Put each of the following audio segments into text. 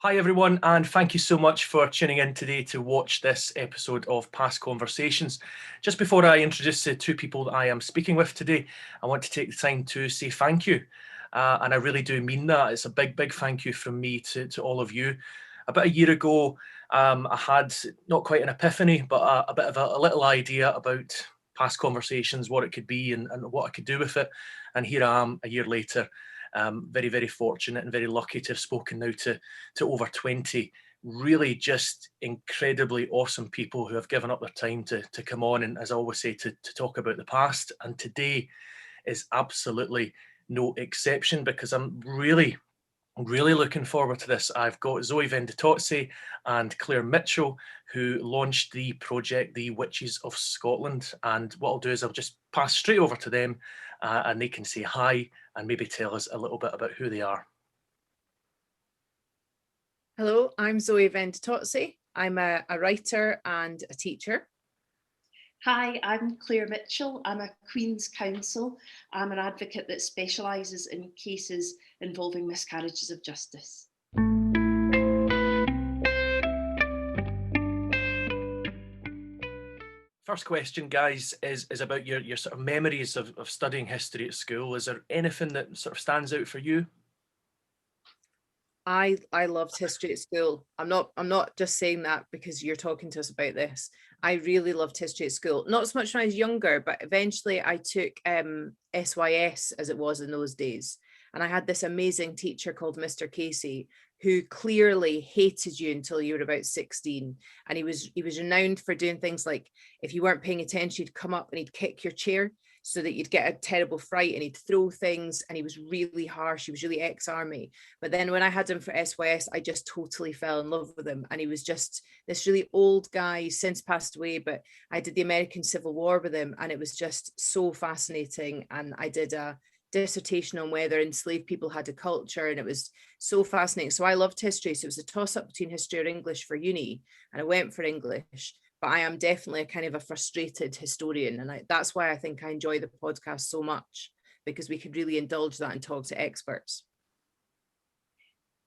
Hi everyone, and thank you so much for tuning in today to watch this episode of Past Conversations. Just before I introduce the two people that I am speaking with today, I want to take the time to say thank you. And I really do mean that. It's a big thank you from me to all of you. About a year ago, I had not quite an epiphany, but a bit of a little idea about Past Conversations, what it could be and what I could do with it. And here I am a year later. Very fortunate and very lucky to have spoken now to over 20 really just incredibly awesome people who have given up their time to come on and, as I always say, to talk about the past. And today is absolutely no exception, because I'm really looking forward to this. I've got Zoe Venditozzi and Claire Mitchell, who launched the project The Witches of Scotland. And what I'll do is I'll just pass straight over to them and they can say hi and maybe tell us a little bit about who they are. Hello, I'm Zoe Venditozzi. I'm a writer and a teacher. Hi, I'm Claire Mitchell. I'm a Queen's Counsel. I'm an advocate that specialises in cases involving miscarriages of justice. First question, guys, is about your sort of memories of studying history at school. Is there anything that sort of stands out for you? I loved history at school. I'm not just saying that because you're talking to us about this. I really loved history at school. Not so much when I was younger, but eventually I took SYS, as it was in those days. And I had this amazing teacher called Mr. Casey, who clearly hated you until you were about 16. And he was renowned for doing things like, if you weren't paying attention, he'd come up and he'd kick your chair so that you'd get a terrible fright, and he'd throw things, and he was really harsh. He was really ex-army. But then when I had him for SYS, I just totally fell in love with him. And he was just this really old guy. He's since passed away, but I did the American Civil War with him, and it was just so fascinating. And I did a dissertation on whether enslaved people had a culture, and it was so fascinating. So I loved history. So it was a toss-up between history or English for uni, and I went for English. But I am definitely a kind of a frustrated historian, and that's why I think I enjoy the podcast so much, because we could really indulge that and talk to experts.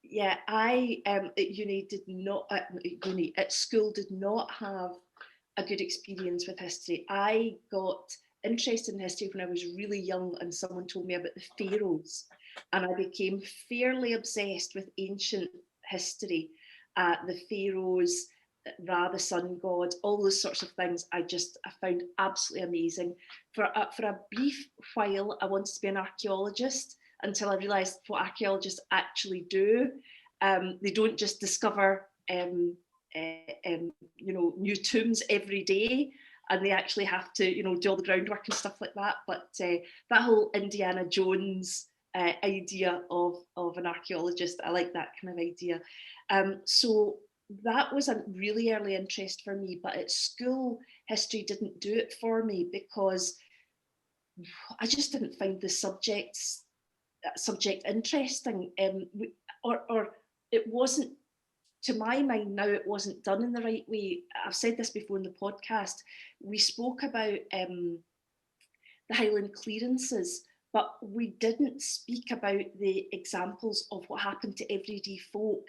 Yeah, I at school did not have a good experience with history. I got interested in history when I was really young, and someone told me about the pharaohs, and I became fairly obsessed with ancient history, the pharaohs, Ra, the sun god, all those sorts of things. I found absolutely amazing. For a brief while, I wanted to be an archaeologist until I realised what archaeologists actually do. They don't just discover, new tombs every day, and they actually have to, do all the groundwork and stuff like that. But that whole Indiana Jones idea of an archaeologist, I like that kind of idea. So that was a really early interest for me, but at school, history didn't do it for me because I just didn't find the subject interesting, or it wasn't, to my mind now, it wasn't done in the right way. I've said this before in the podcast. We spoke about the Highland clearances, but we didn't speak about the examples of what happened to everyday folk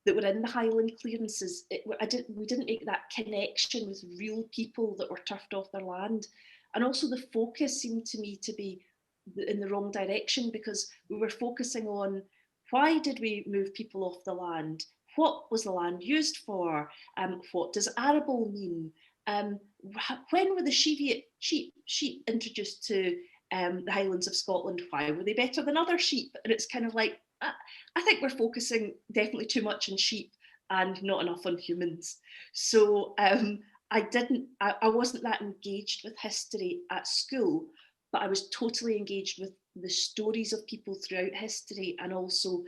that were in the Highland clearances. We didn't make that connection with real people that were turfed off their land. And also the focus seemed to me to be in the wrong direction, because we were focusing on, why did we move people off the land? What was the land used for? What does arable mean? When were the sheep introduced to the Highlands of Scotland? Why were they better than other sheep? And it's kind of like, I think we're focusing definitely too much on sheep and not enough on humans. So I wasn't that engaged with history at school, but I was totally engaged with the stories of people throughout history, and also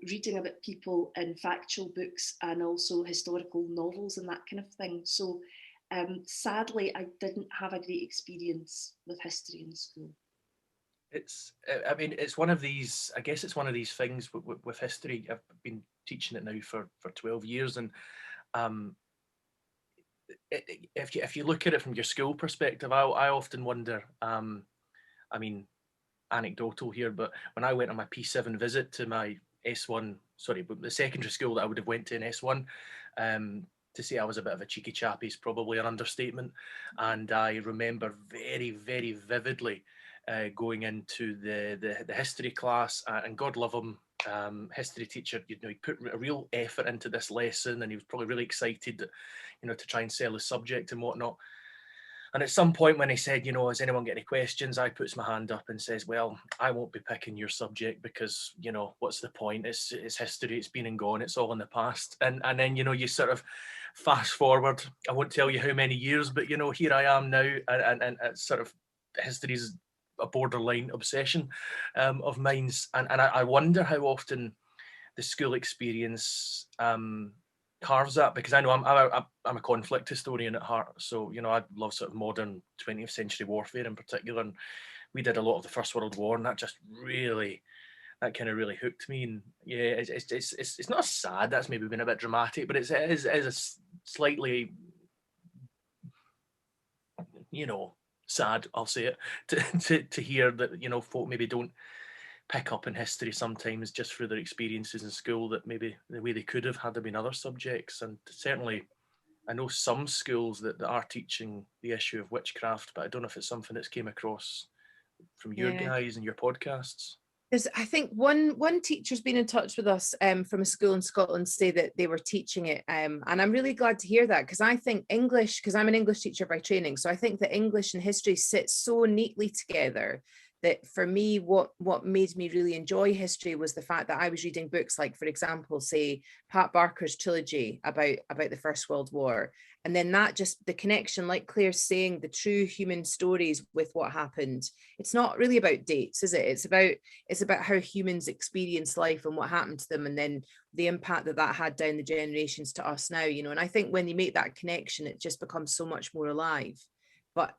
reading about people in factual books and also historical novels and that kind of thing. So sadly, I didn't have a great experience with history in school. It's one of these, I guess it's one of these things with history. I've been teaching it now for 12 years, and if you look at it from your school perspective, I often wonder, anecdotal here, but when I went on my P7 visit to my S1 but the secondary school that I would have went to in S1. To say I was a bit of a cheeky chappy is probably an understatement. And I remember very, very vividly going into the history class, and God love him, history teacher, he put a real effort into this lesson, and he was probably really excited that, to try and sell the subject and whatnot. And at some point when he said, has anyone got any questions, I puts my hand up and says, well, I won't be picking your subject because, what's the point? It's history, it's been and gone, it's all in the past. And then, you sort of fast forward, I won't tell you how many years, but, here I am now, and it's sort of, history's a borderline obsession of mine. And I wonder how often the school experience carves that, because I know I'm a conflict historian at heart, so I love sort of modern 20th century warfare in particular, and we did a lot of the First World War, and that just really, that kind of really hooked me. And yeah, it's not sad, that's maybe been a bit dramatic, but it is a slightly, sad, I'll say it, to hear that folk maybe don't pick up in history sometimes just through their experiences in school, that maybe the way they could have had there been other subjects. And certainly I know some schools that are teaching the issue of witchcraft, but I don't know if it's something that's came across from your guys and your podcasts. I think one teacher's been in touch with us from a school in Scotland to say that they were teaching it, and I'm really glad to hear that, because I think English, because I'm an English teacher by training, so I think that English and history sit so neatly together that for me, what made me really enjoy history was the fact that I was reading books like, for example, say Pat Barker's trilogy about the First World War. And then that just, the connection, like Claire's saying, the true human stories with what happened. It's not really about dates, is it? It's about how humans experience life and what happened to them, and then the impact that had down the generations to us now, And I think when you make that connection, it just becomes so much more alive. But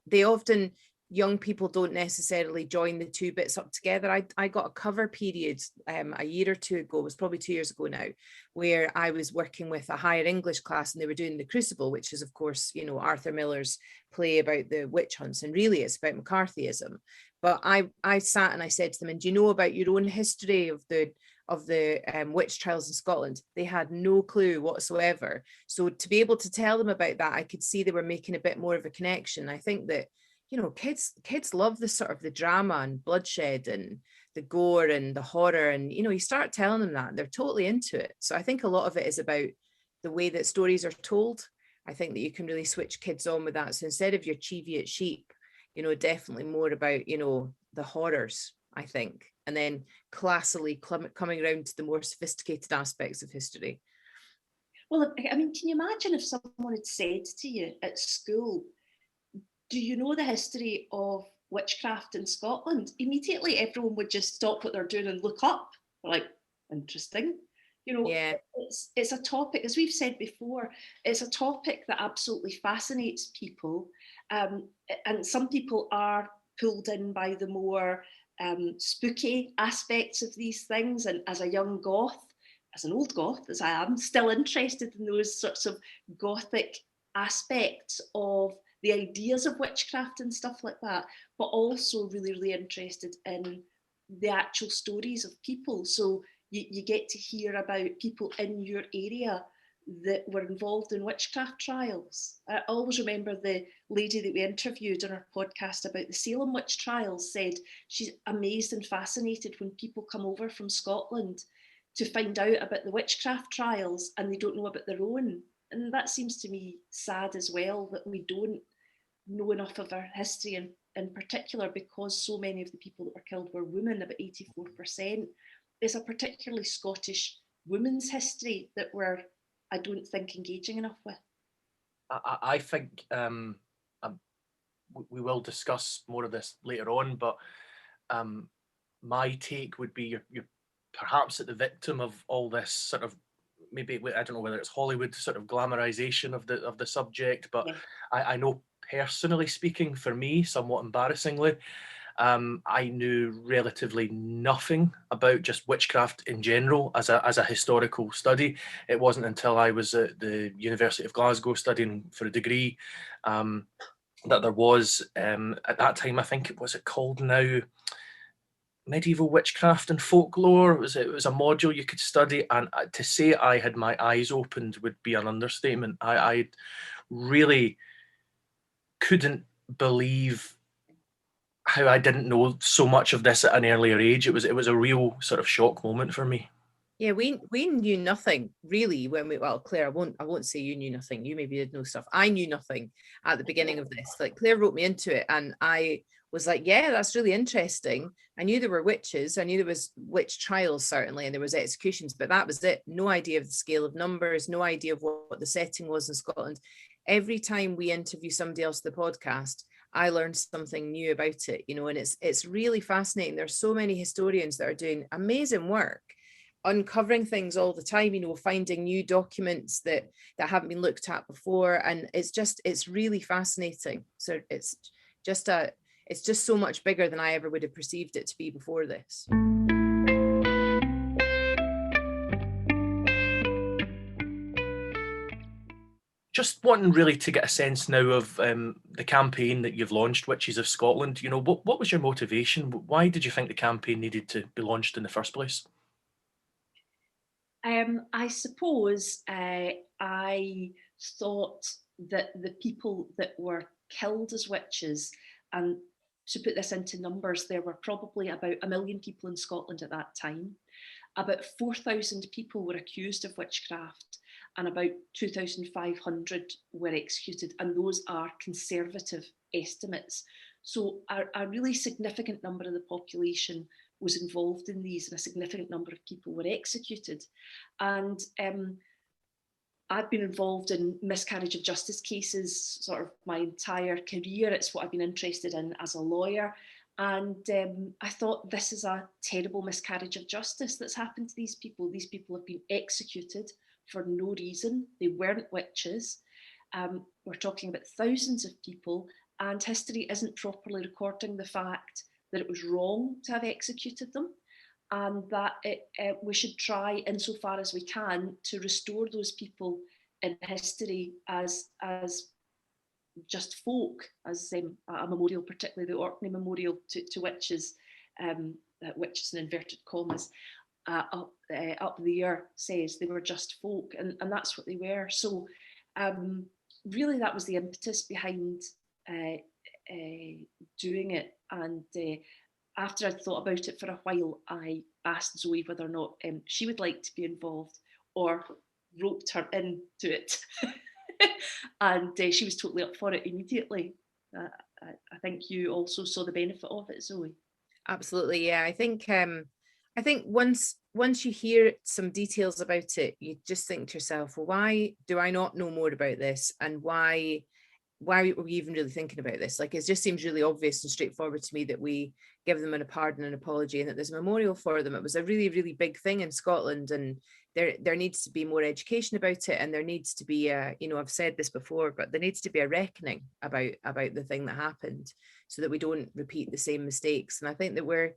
young people don't necessarily join the two bits up together. I got a cover period a year or two ago, it was probably 2 years ago now, where I was working with a higher English class, and they were doing The Crucible, which is, of course, Arthur Miller's play about the witch hunts, and really it's about McCarthyism. But I sat and I said to them, and do you know about your own history of the witch trials in Scotland? They had no clue whatsoever. So to be able to tell them about that, I could see they were making a bit more of a connection. I think that kids love the sort of the drama and bloodshed and the gore and the horror, and you start telling them that, they're totally into it. So I think a lot of it is about the way that stories are told. I think that you can really switch kids on with that. So instead of your Cheviot sheep, definitely more about the horrors, I think, and then classically coming around to the more sophisticated aspects of history. Well, I mean, can you imagine if someone had said to you at school, do you know the history of witchcraft in Scotland? Immediately, everyone would just stop what they're doing and look up. They're like, interesting. Yeah. It's a topic, as we've said before, it's a topic that absolutely fascinates people. And some people are pulled in by the more spooky aspects of these things. And as a young goth, as an old goth, as I am, still interested in those sorts of gothic aspects of the ideas of witchcraft and stuff like that, but also really, really interested in the actual stories of people. So you get to hear about people in your area that were involved in witchcraft trials. I always remember the lady that we interviewed on our podcast about the Salem witch trials said she's amazed and fascinated when people come over from Scotland to find out about the witchcraft trials and they don't know about their own. And that seems to me sad as well, that we don't know enough of our history, in particular because so many of the people that were killed were women, about 84%. There's a particularly Scottish women's history that we're, I don't think, engaging enough with. I think we will discuss more of this later on, but my take would be you're perhaps at the victim of all this sort of, maybe, I don't know whether it's Hollywood sort of glamorization of the subject, but yeah. I know personally speaking, for me, somewhat embarrassingly, I knew relatively nothing about just witchcraft in general as a historical study. It wasn't until I was at the University of Glasgow studying for a degree that there was, at that time, I think, was it called now? medieval witchcraft and folklore. It was a module you could study, and to say I had my eyes opened would be an understatement. I really couldn't believe how I didn't know so much of this at an earlier age. It was a real sort of shock moment for me. Yeah, we knew nothing really when well, Claire, I won't say you knew nothing. You maybe did know stuff. I knew nothing at the beginning of this. Like, Claire wrote me into it, and I was like, yeah, that's really interesting. I knew there were witches. I knew there was witch trials, certainly, and there was executions, but that was it. No idea of the scale of numbers, no idea of what the setting was in Scotland. Every time we interview somebody else on the podcast, I learned something new about it, you know, and it's really fascinating. There's so many historians that are doing amazing work, uncovering things all the time, you know, finding new documents that haven't been looked at before, and it's really fascinating. So it's just so much bigger than I ever would have perceived it to be before this. Just wanting really to get a sense now of the campaign that you've launched, Witches of Scotland. You know, what was your motivation? Why did you think the campaign needed to be launched in the first place? I suppose I thought that the people that were killed as witches, and to put this into numbers, there were probably about 1 million people in Scotland at that time. About 4,000 people were accused of witchcraft, and about 2,500 were executed, and those are conservative estimates. So a really significant number of the population was involved in these, and a significant number of people were executed. And I've been involved in miscarriage of justice cases sort of my entire career. It's what I've been interested in as a lawyer. And I thought, this is a terrible miscarriage of justice that's happened to these people. These people have been executed for no reason. They weren't witches. We're talking about thousands of people, and history isn't properly recording the fact that it was wrong to have executed them, and that we should try, insofar as we can, to restore those people in history as just folk, as a memorial, particularly the Orkney Memorial to witches, witches in inverted commas, up there says they were just folk, and that's what they were. So really that was the impetus behind doing it. And after I'd thought about it for a while, I asked Zoe whether or not she would like to be involved, or roped her into it. And she was totally up for it immediately. I think you also saw the benefit of it, Zoe. Absolutely, yeah. I think once you hear some details about it, you just think to yourself, well, why do I not know more about this? And why were we even really thinking about this? Like, it just seems really obvious and straightforward to me that we give them a pardon and apology, and that there's a memorial for them. It was a really, really big thing in Scotland, and there needs to be more education about it, and there needs to be you know, I've said this before, but there needs to be a reckoning about the thing that happened, so that we don't repeat the same mistakes. And I think that we're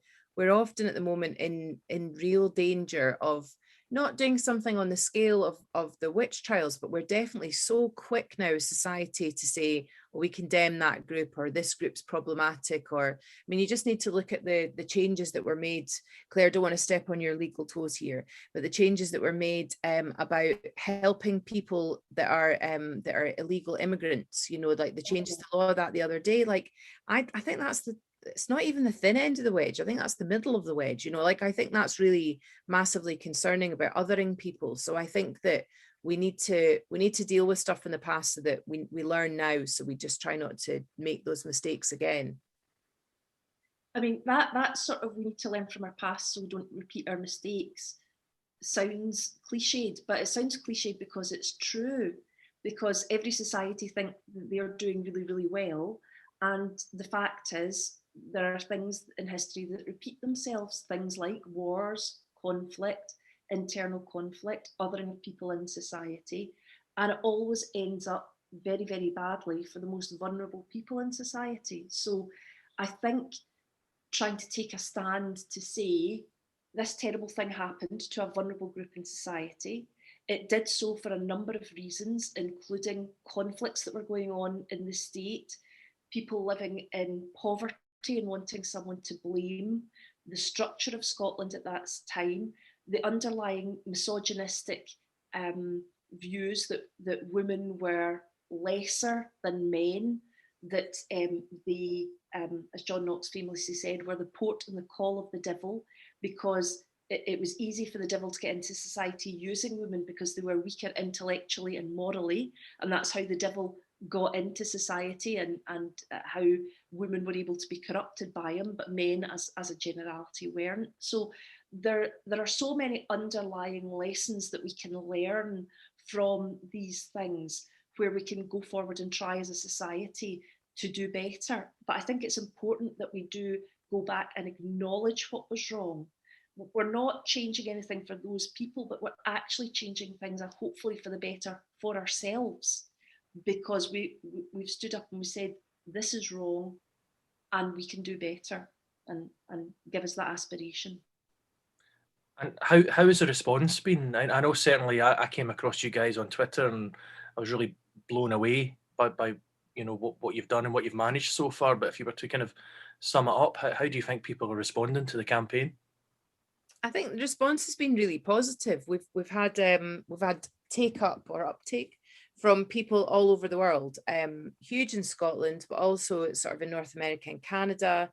often at the moment in real danger of not doing something on the scale of the witch trials, but we're definitely so quick now as society to say, well, we condemn that group, or this group's problematic. Or, I mean, you just need to look at the changes that were made. Claire, don't want to step on your legal toes here, but the changes that were made about helping people that are illegal immigrants, you know, like the changes to law that the other day. Like, I think it's not even the thin end of the wedge. I think that's the middle of the wedge, you know, like, I think that's really massively concerning about othering people. So I think that we need to deal with stuff in the past, so that we learn now, so we just try not to make those mistakes again. I mean, that sort of, we need to learn from our past so we don't repeat our mistakes, sounds cliched, but it sounds cliched because it's true, because every society think they're doing really, really well. And the fact is, there are things in history that repeat themselves, things like wars, conflict, internal conflict, othering of people in society, and it always ends up very, very badly for the most vulnerable people in society. So I think trying to take a stand to say, this terrible thing happened to a vulnerable group in society. It did so for a number of reasons, including conflicts that were going on in the state, people living in poverty and wanting someone to blame, the structure of Scotland at that time, the underlying misogynistic views that women were lesser than men, that they, as John Knox famously said, were the port and the call of the devil, because it was easy for the devil to get into society using women because they were weaker intellectually and morally, and that's how the devil got into society, and how women were able to be corrupted by him, but men as a generality weren't. So there are so many underlying lessons that we can learn from these things, where we can go forward and try as a society to do better. But I think it's important that we do go back and acknowledge what was wrong. We're not changing anything for those people, but we're actually changing things, and hopefully for the better for ourselves, because we've stood up and we said, this is wrong and we can do better, and give us that aspiration. And how has the response been? I know certainly I came across you guys on Twitter and I was really blown away by you know what you've done and what you've managed so far. But if you were to kind of sum it up, how do you think people are responding to the campaign? I think the response has been really positive. We've had take up or uptake from people all over the world, huge in Scotland, but also sort of in North America and Canada,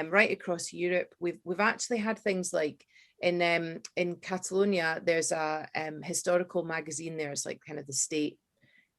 right across Europe. We've actually had things like in Catalonia, there's a historical magazine there. It's like kind of the state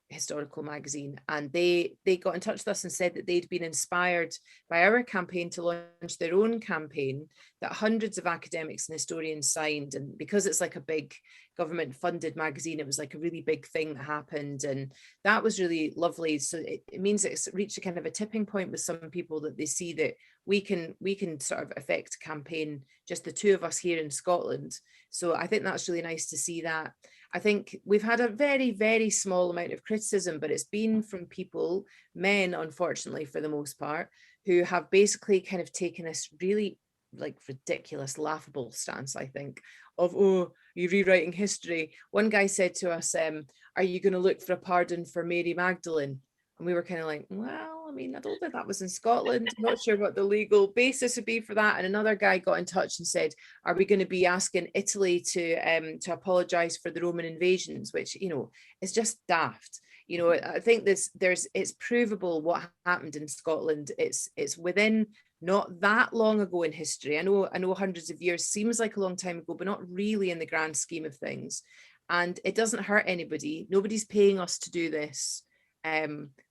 historical magazine, and they got in touch with us and said that they'd been inspired by our campaign to launch their own campaign that hundreds of academics and historians signed. And because it's like a big government funded magazine, it was like a really big thing that happened, and that was really lovely. So it means it's reached a kind of a tipping point with some people, that they see that we can sort of affect a campaign, just the two of us here in Scotland. So I think that's really nice to see that. I think we've had a very, very small amount of criticism, but it's been from people, men, unfortunately, for the most part, who have basically kind of taken this really like ridiculous, laughable stance, I think, of, oh, you're rewriting history. One guy said to us, are you going to look for a pardon for Mary Magdalene? And we were kind of like, well, I mean, I don't think that was in Scotland. I'm not sure what the legal basis would be for that. And another guy got in touch and said, are we going to be asking Italy to apologise for the Roman invasions, which, you know, is just daft. You know, I think it's provable what happened in Scotland. It's within not that long ago in history. I know hundreds of years seems like a long time ago, but not really in the grand scheme of things. And it doesn't hurt anybody. Nobody's paying us to do this.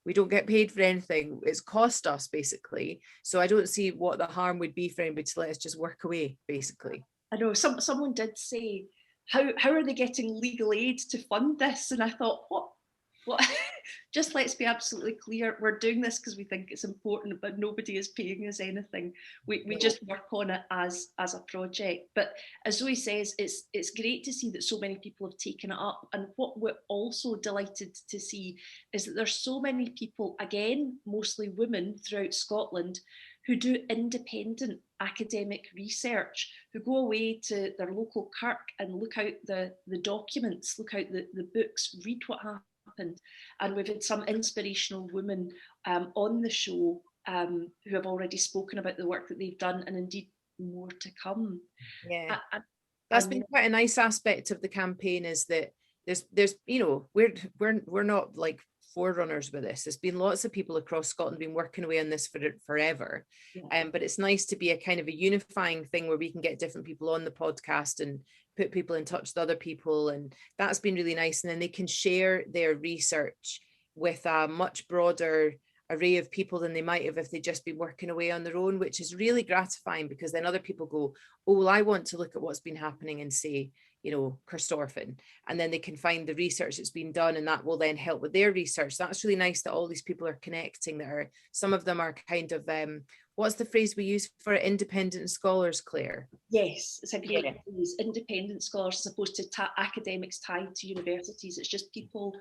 We don't get paid for anything. It's cost us, basically. So I don't see what the harm would be for anybody to let us just work away, basically. I know someone did say, how are they getting legal aid to fund this? And I thought, what? Just let's be absolutely clear. We're doing this because we think it's important, but nobody is paying us anything. We just work on it as a project. But as Zoe says, it's great to see that so many people have taken it up. And what we're also delighted to see is that there's so many people, again, mostly women throughout Scotland, who do independent academic research, who go away to their local kirk and look out the documents, look out the books, read what happened. And we've had some inspirational women on the show who have already spoken about the work that they've done, and indeed more to come. Yeah, that's been quite a nice aspect of the campaign, is that there's you know, we're not like forerunners with this. There's been lots of people across Scotland been working away on this for forever. Yeah. But it's nice to be a kind of a unifying thing where we can get different people on the podcast and put people in touch with other people, and that's been really nice. And then they can share their research with a much broader array of people than they might have if they'd just been working away on their own, which is really gratifying, because then other people go, oh, well, I want to look at what's been happening in, say, you know, Corstorphine, and then they can find the research that's been done, and that will then help with their research. That's really nice that all these people are connecting, that are, some of them are kind of, what's the phrase we use for it? Independent scholars, Claire? Yes, it's a great phrase. Independent scholars, as opposed to academics tied to universities. It's just people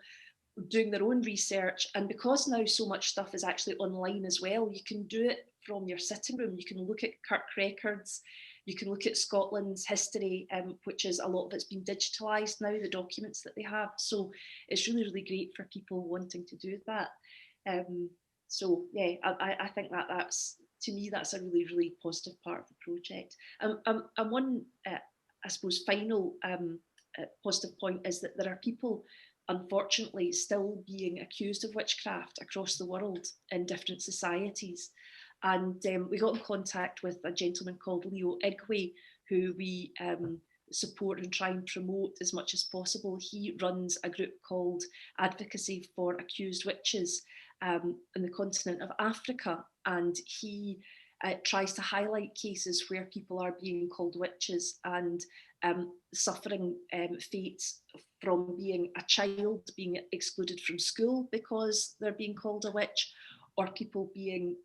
doing their own research. And because now so much stuff is actually online as well, you can do it from your sitting room. You can look at Kirk records, you can look at Scotland's history, which is, a lot of it's been digitalised now, the documents that they have. So it's really, really great for people wanting to do that. So yeah, I think that's to me, that's a really, really positive part of the project. And one, I suppose, final positive point is that there are people, unfortunately, still being accused of witchcraft across the world in different societies. And we got in contact with a gentleman called Leo Igwe, who we support and try and promote as much as possible. He runs a group called Advocacy for Accused Witches in the continent of Africa, and he tries to highlight cases where people are being called witches and suffering fates from being a child being excluded from school because they're being called a witch, or people being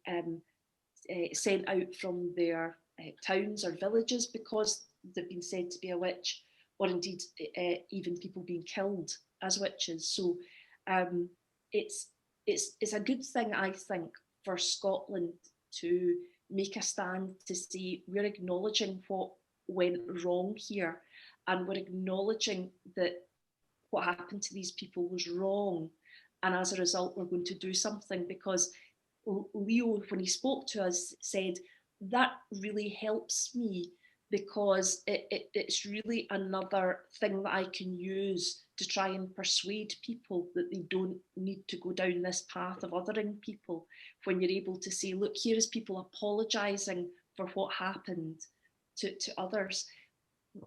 sent out from their towns or villages because they've been said to be a witch, or indeed even people being killed as witches. So it's a good thing, I think, for Scotland to make a stand to say we're acknowledging what went wrong here, and we're acknowledging that what happened to these people was wrong, and as a result we're going to do something. Because Leo, when he spoke to us, said that really helps me, because it's really another thing that I can use to try and persuade people that they don't need to go down this path of othering people. When you're able to say, look, here is people apologising for what happened to others.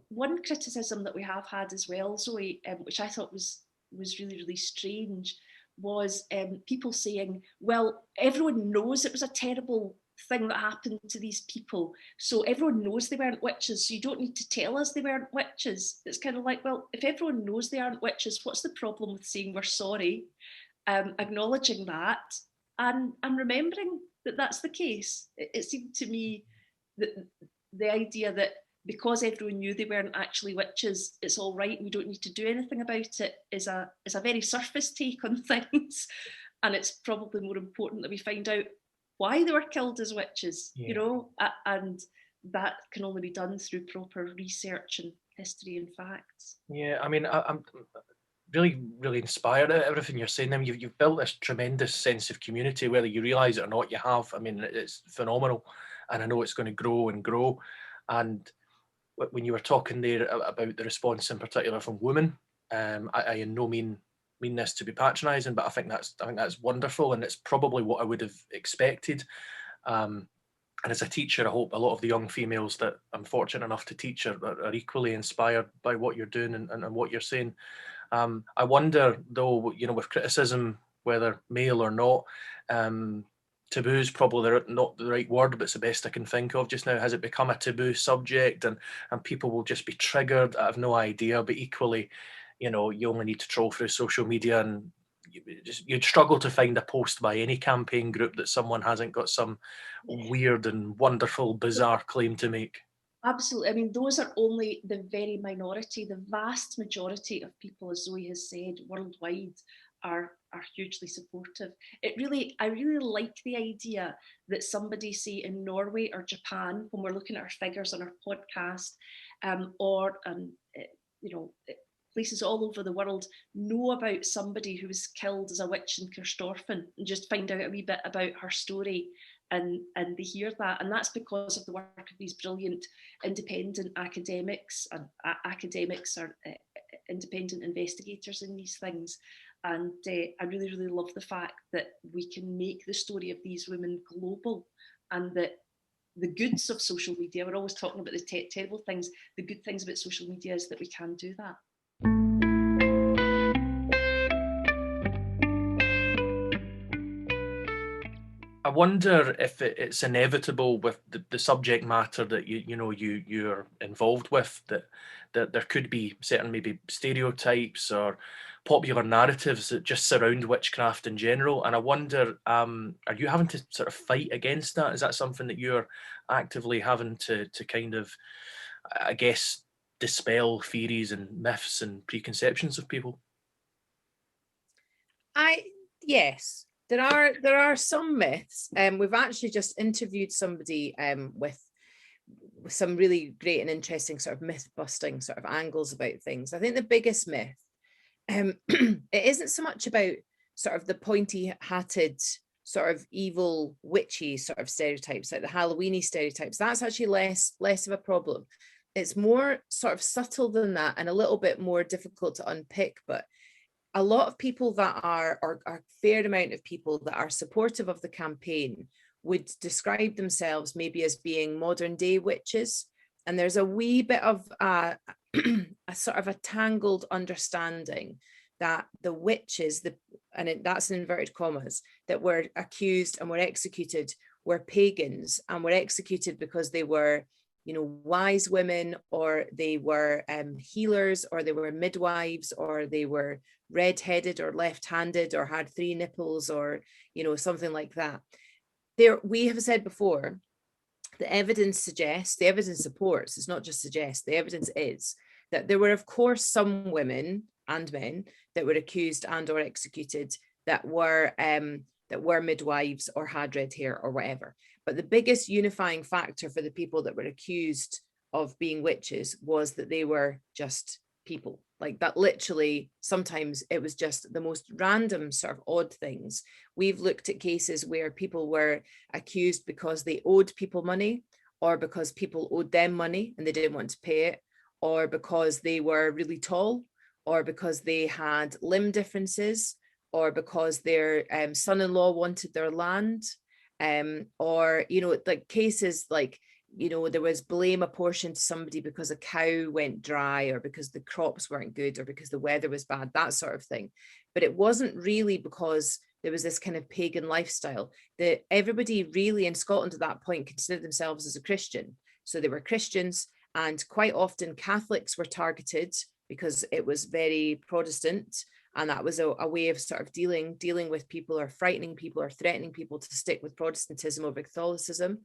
One criticism that we have had as well, Zoe, which I thought was really, really strange, was people saying, well, everyone knows it was a terrible thing that happened to these people, so everyone knows they weren't witches, so you don't need to tell us they weren't witches. It's kind of like, well, if everyone knows they aren't witches, what's the problem with saying we're sorry, acknowledging that, and remembering that that's the case? It seemed to me that the idea that because everyone knew they weren't actually witches, it's all right and we don't need to do anything about it is a very surface take on things. And it's probably more important that we find out why they were killed as witches, you know, and that can only be done through proper research and history and facts. Yeah, I mean, I'm really, really inspired at everything you're saying. Then you've built this tremendous sense of community, whether you realise it or not. You have. I mean, it's phenomenal, and I know it's going to grow and grow. And when you were talking there about the response in particular from women, I in no mean this to be patronising, but I think that's wonderful, and it's probably what I would have expected. And as a teacher, I hope a lot of the young females that I'm fortunate enough to teach are equally inspired by what you're doing and what you're saying. I wonder, though, you know, with criticism, whether male or not, taboo is probably not the right word, but it's the best I can think of just now. Has it become a taboo subject, and people will just be triggered? I have no idea, but equally, you know, you only need to troll through social media and you'd struggle to find a post by any campaign group that someone hasn't got some weird and wonderful, bizarre claim to make. Absolutely. I mean, those are only the very minority. The vast majority of people, as Zoe has said, worldwide are hugely supportive. I really like the idea that somebody, say in Norway or Japan, when we're looking at our figures on our podcast, or you know, places all over the world, know about somebody who was killed as a witch in Kirchtorfen and just find out a wee bit about her story, and they hear that. And that's because of the work of these brilliant independent academics, and academics are independent investigators in these things. And I really, really love the fact that we can make the story of these women global, and that the goods of social media, we're always talking about the terrible things, the good things about social media is that we can do that. I wonder if it's inevitable with the subject matter that you're involved with, that there could be certain maybe stereotypes or popular narratives that just surround witchcraft in general. And I wonder, are you having to sort of fight against that? Is that something that you're actively having to kind of, I guess, dispel theories and myths and preconceptions of people? Yes. There are some myths. We've actually just interviewed somebody with some really great and interesting sort of myth busting sort of angles about things. I think the biggest myth, it isn't so much about sort of the pointy hatted sort of evil, witchy sort of stereotypes, like the Halloweeny stereotypes, that's actually less of a problem. It's more sort of subtle than that and a little bit more difficult to unpick. But a lot of people that are, or a fair amount of people that are supportive of the campaign would describe themselves maybe as being modern day witches. And there's a wee bit of a sort of a tangled understanding that the witches, that's in inverted commas, that were accused and were executed were pagans and were executed because they were, you know, wise women, or they were healers, or they were midwives, or they were red-headed or left-handed, or had 3 nipples, or, you know, something like that. We have said before, the evidence suggests, the evidence supports, it's not just suggests, the evidence is that there were, of course, some women and men that were accused and or executed that were midwives or had red hair or whatever. But the biggest unifying factor for the people that were accused of being witches was that they were just people. Like that, literally, sometimes it was just the most random sort of odd things. We've looked at cases where people were accused because they owed people money, or because people owed them money and they didn't want to pay it, or because they were really tall, or because they had limb differences, or because their son-in-law wanted their land, or, you know, like cases like, you know, there was blame apportioned to somebody because a cow went dry, or because the crops weren't good, or because the weather was bad, that sort of thing. But it wasn't really because there was this kind of pagan lifestyle. That everybody really in Scotland at that point considered themselves as a Christian. So they were Christians, and quite often Catholics were targeted because it was very Protestant. And that was a way of sort of dealing with people, or frightening people, or threatening people to stick with Protestantism over Catholicism.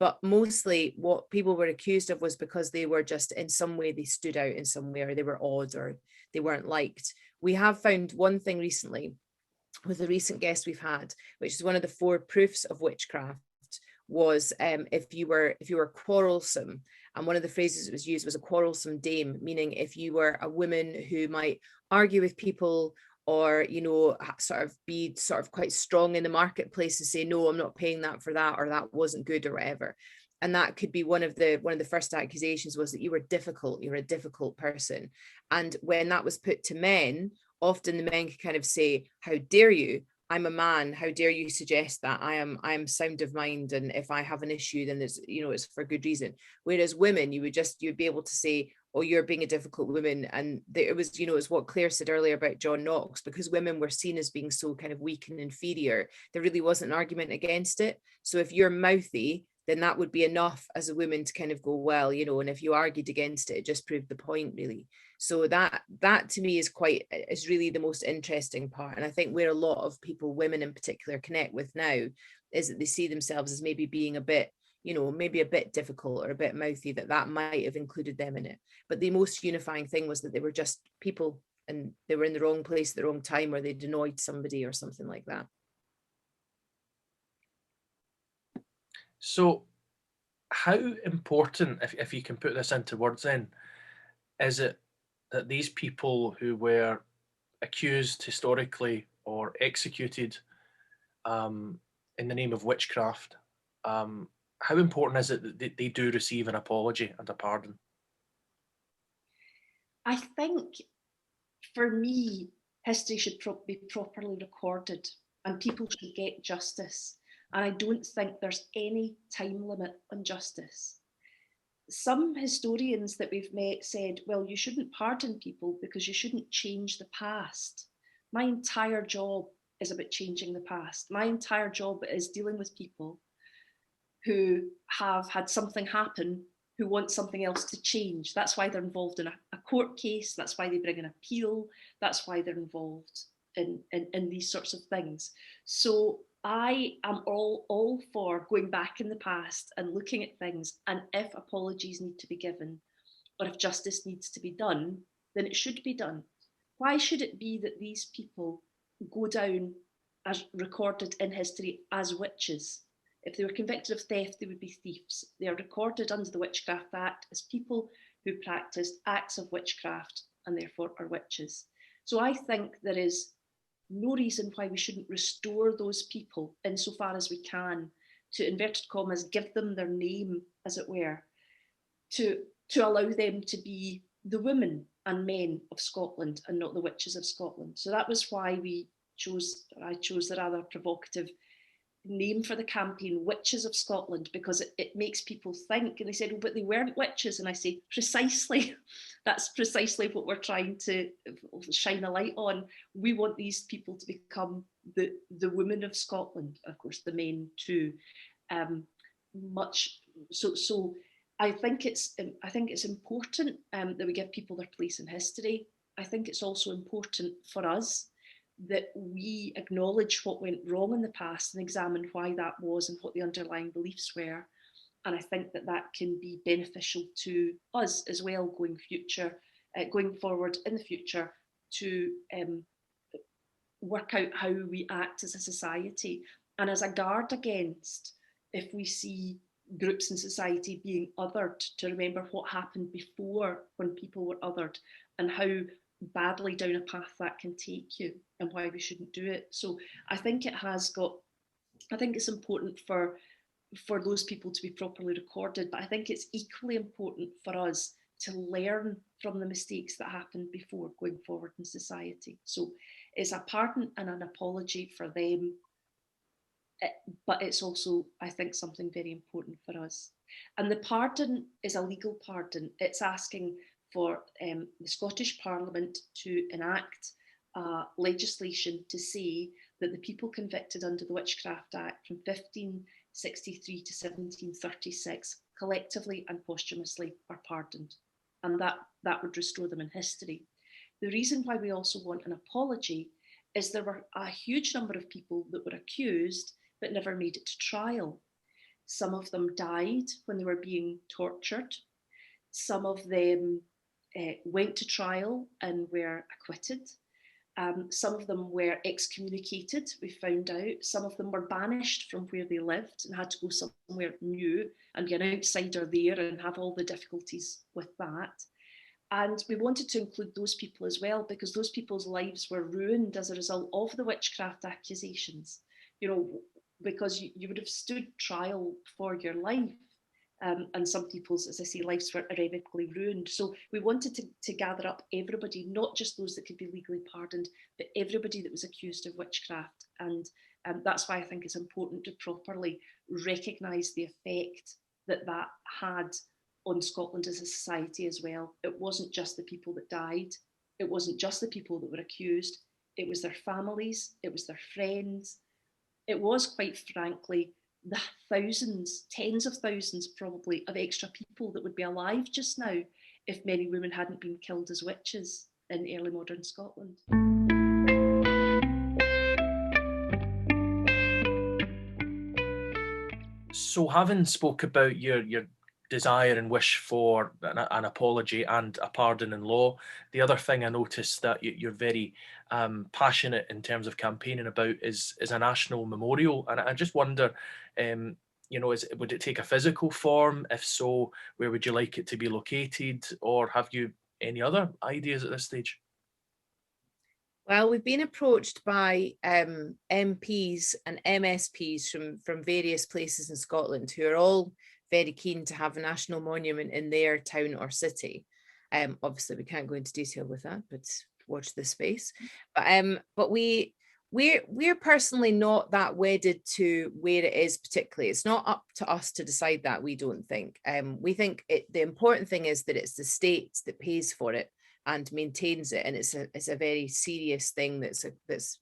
But mostly what people were accused of was because they were just, in some way, they stood out in some way, or they were odd, or they weren't liked. We have found one thing recently with a recent guest we've had, which is one of the 4 proofs of witchcraft, was if you were quarrelsome. And one of the phrases that was used was a quarrelsome dame, meaning if you were a woman who might argue with people, or, you know, sort of be sort of quite strong in the marketplace and say, no, I'm not paying that for that, or that wasn't good, or whatever. And that could be one of the first accusations, was that you were difficult, you're a difficult person. And when that was put to men, often the men could kind of say, how dare you? I'm a man, how dare you suggest that? I am sound of mind, and if I have an issue, then there's, you know, it's for good reason. Whereas women, you'd be able to say, oh, you're being a difficult woman. And it was, you know, it's what Claire said earlier about John Knox, because women were seen as being so kind of weak and inferior, there really wasn't an argument against it. So if you're mouthy, then that would be enough as a woman to kind of go, well, you know, and if you argued against it, it just proved the point, really. So that to me is really the most interesting part. And I think where a lot of people, women in particular, connect with now is that they see themselves as maybe being a bit, you know, maybe a bit difficult or a bit mouthy, that might have included them in it. But the most unifying thing was that they were just people, and they were in the wrong place at the wrong time, or they'd annoyed somebody or something like that. So how important, if you can put this into words then, is it that these people who were accused historically or executed in the name of witchcraft, how important is it that they do receive an apology and a pardon? I think, for me, history should be properly recorded, and people should get justice. And I don't think there's any time limit on justice. Some historians that we've met said, well, you shouldn't pardon people because you shouldn't change the past. My entire job is about changing the past. My entire job is dealing with people who have had something happen, who want something else to change. That's why they're involved in a court case. That's why they bring an appeal. That's why they're involved in these sorts of things. So I am all for going back in the past and looking at things, and if apologies need to be given, or if justice needs to be done, then it should be done. Why should it be that these people go down as recorded in history as witches? If they were convicted of theft, they would be thieves. They are recorded under the Witchcraft Act as people who practiced acts of witchcraft and therefore are witches. So I think there is no reason why we shouldn't restore those people insofar as we can, to, inverted commas, give them their name, as it were, to allow them to be the women and men of Scotland and not the witches of Scotland. So that was why I chose the rather provocative name for the campaign, Witches of Scotland, because it makes people think. And they said, oh, but they weren't witches. And I say, precisely, that's precisely what we're trying to shine a light on. We want these people to become the women of Scotland, of course, the men too. So I think it's important that we give people their place in history. I think it's also important for us that we acknowledge what went wrong in the past and examine why that was and what the underlying beliefs were. And I think that can be beneficial to us as well going forward in the future, to work out how we act as a society and as a guard against, if we see groups in society being othered, to remember what happened before when people were othered and how badly down a path that can take you and why we shouldn't do it. So I think it's important for those people to be properly recorded, but I think it's equally important for us to learn from the mistakes that happened before going forward in society. So it's a pardon and an apology for them, but it's also, I think, something very important for us. And the pardon is a legal pardon. It's asking for the Scottish Parliament to enact legislation to say that the people convicted under the Witchcraft Act from 1563 to 1736 collectively and posthumously are pardoned, and that would restore them in history. The reason why we also want an apology is there were a huge number of people that were accused but never made it to trial. Some of them died when they were being tortured. Some of them went to trial and were acquitted. Some of them were excommunicated, we found out. Some of them were banished from where they lived and had to go somewhere new and be an outsider there and have all the difficulties with that. And we wanted to include those people as well, because those people's lives were ruined as a result of the witchcraft accusations, because you would have stood trial for your life. And some people's, as I say, lives were irrevocably ruined. So we wanted to gather up everybody, not just those that could be legally pardoned, but everybody that was accused of witchcraft. And that's why I think it's important to properly recognise the effect that had on Scotland as a society as well. It wasn't just the people that died. It wasn't just the people that were accused. It was their families. It was their friends. It was, quite frankly, the thousands, tens of thousands probably, of extra people that would be alive just now if many women hadn't been killed as witches in early modern Scotland. So, having spoke about your desire and wish for an apology and a pardon in law, the other thing I noticed that you're very passionate in terms of campaigning about is a national memorial. And I just wonder, would it take a physical form? If so, where would you like it to be located? Or have you any other ideas at this stage? Well, we've been approached by MPs and MSPs from various places in Scotland who are all very keen to have a national monument in their town or city. Obviously, we can't go into detail with that, but watch this space. But we're personally not that wedded to where it is particularly. It's not up to us to decide that, we don't think. We think the important thing is that it's the state that pays for it and maintains it, and it's a very serious thing that's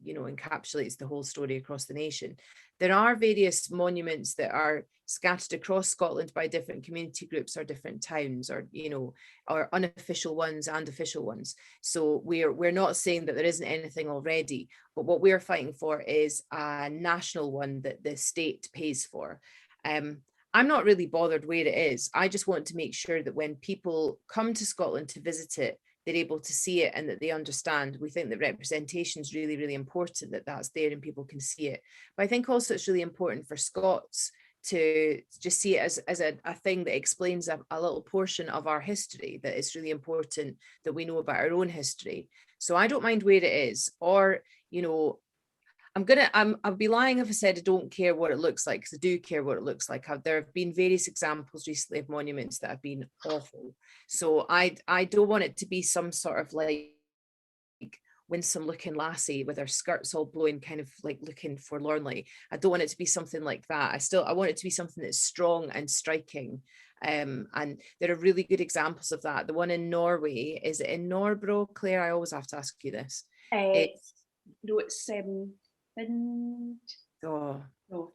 encapsulates the whole story across the nation. There are various monuments that are scattered across Scotland by different community groups or different towns, or unofficial ones and official ones. So we're not saying that there isn't anything already, but what we're fighting for is a national one that the state pays for. I'm not really bothered where it is. I just want to make sure that when people come to Scotland to visit it, they're able to see it and that they understand. We think that representation is really, really important, that that's there and people can see it. But I think also it's really important for Scots to just see it as a thing that explains a little portion of our history, that it's really important that we know about our own history. So I don't mind where it is, or you know, I'll be lying if I said I don't care what it looks like, because I do care what it looks like. There have been various examples recently of monuments that have been awful. So I don't want it to be some sort of like winsome looking lassie with her skirts all blowing, kind of like looking forlornly. I don't want it to be something like that. I want it to be something that's strong and striking. And there are really good examples of that. The one in Norway, is it in Norbro, Claire? I always have to ask you this. No, it's Oh,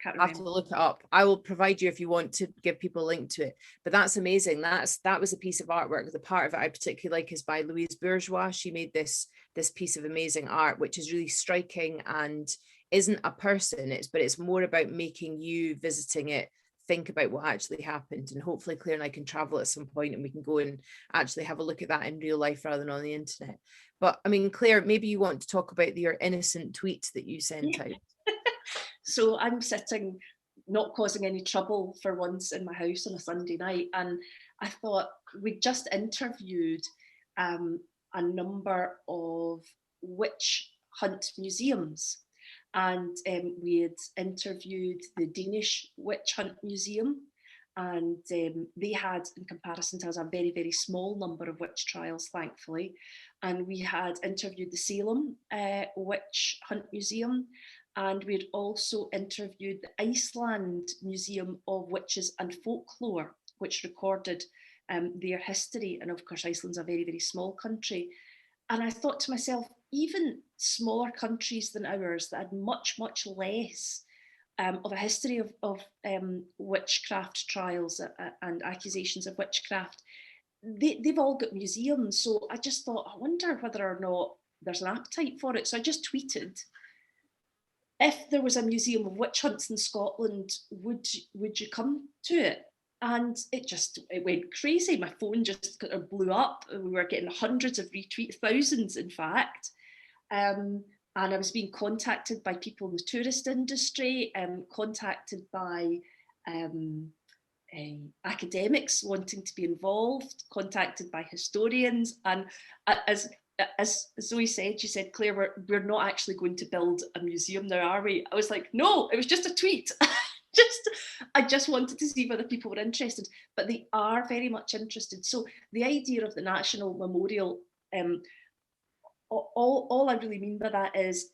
can't remember. I have to look it up. I will provide you if you want to give people a link to it. But that's amazing. That was a piece of artwork. The part of it I particularly like is by Louise Bourgeois. She made this piece of amazing art, which is really striking and isn't a person. But it's more about making you visiting it think about what actually happened. And hopefully Claire and I can travel at some point and we can go and actually have a look at that in real life rather than on the internet. But I mean, Claire, maybe you want to talk about your innocent tweet that you sent out. So I'm sitting, not causing any trouble for once in my house on a Sunday night, and I thought we just interviewed a number of witch hunt museums, and we had interviewed the Danish Witch Hunt Museum, and they had, in comparison to us, a very, very small number of witch trials, thankfully. And we had interviewed the Salem Witch Hunt Museum, and we had also interviewed the Iceland Museum of Witches and Folklore, which recorded their history. And of course, Iceland's a very, very small country. And I thought to myself, even smaller countries than ours that had much, much less of a history of witchcraft trials and accusations of witchcraft, they've all got museums. So I just thought, I wonder whether or not there's an appetite for it. So I just tweeted, if there was a museum of witch hunts in Scotland, would you come to it? And it went crazy. My phone just kind of blew up. We were getting hundreds of retweets, thousands in fact. And I was being contacted by people in the tourist industry, contacted by academics wanting to be involved, contacted by historians. And as Zoe said, she said, Claire, we're not actually going to build a museum now, are we? I was like, no, it was just a tweet. I just wanted to see whether people were interested, but they are very much interested. So the idea of the National Memorial, all I really mean by that is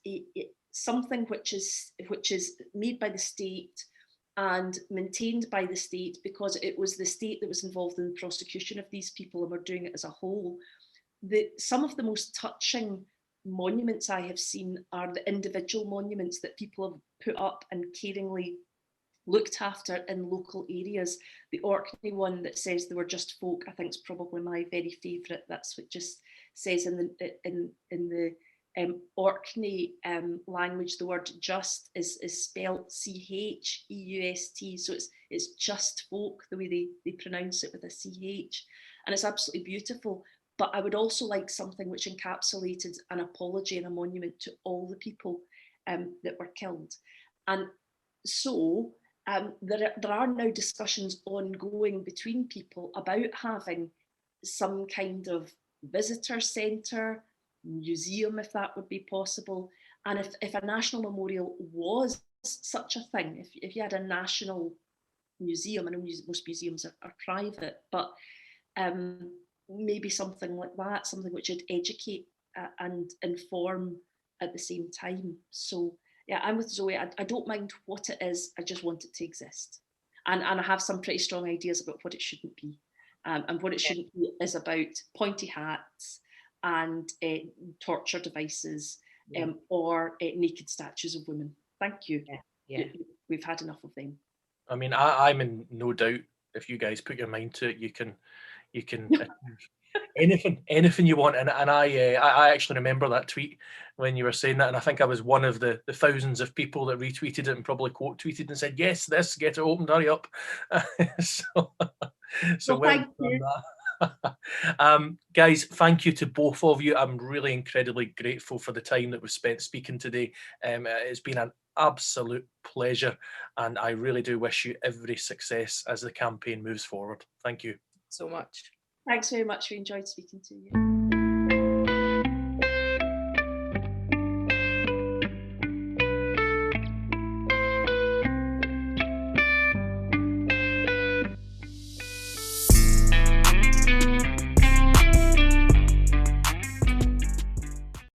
something which is made by the state and maintained by the state, because it was the state that was involved in the prosecution of these people, and we're doing it as a whole. Some of the most touching monuments I have seen are the individual monuments that people have put up and caringly looked after in local areas. The Orkney one that says they were just folk, I think is probably my very favourite. That's what just says in the Orkney language, the word just is spelled CHEUST, so it's just folk, the way they pronounce it with a CH, and it's absolutely beautiful. But I would also like something which encapsulated an apology and a monument to all the people that were killed. And so there are now discussions ongoing between people about having some kind of visitor centre, museum, if that would be possible. And if a national memorial was such a thing, if you had a national museum, I know most museums are private, but maybe something like that, something which would educate and inform at the same time. So yeah, I'm with Zoe. I don't mind what it is, I just want it to exist. And I have some pretty strong ideas about what it shouldn't be. And what it shouldn't be is about pointy hats and torture devices or naked statues of women. Thank you. Yeah. We've had enough of them. I mean, I'm in no doubt, if you guys put your mind to it, you can anything you want. And I actually remember that tweet when you were saying that, and I think I was one of the thousands of people that retweeted it and probably quote tweeted and said, yes, this, get it opened, hurry up. so well thank you. Guys, thank you to both of you. I'm really incredibly grateful for the time that we've spent speaking today. It's been an absolute pleasure, and I really do wish you every success as the campaign moves forward. Thank you so much. Thanks very much. We enjoyed speaking to you.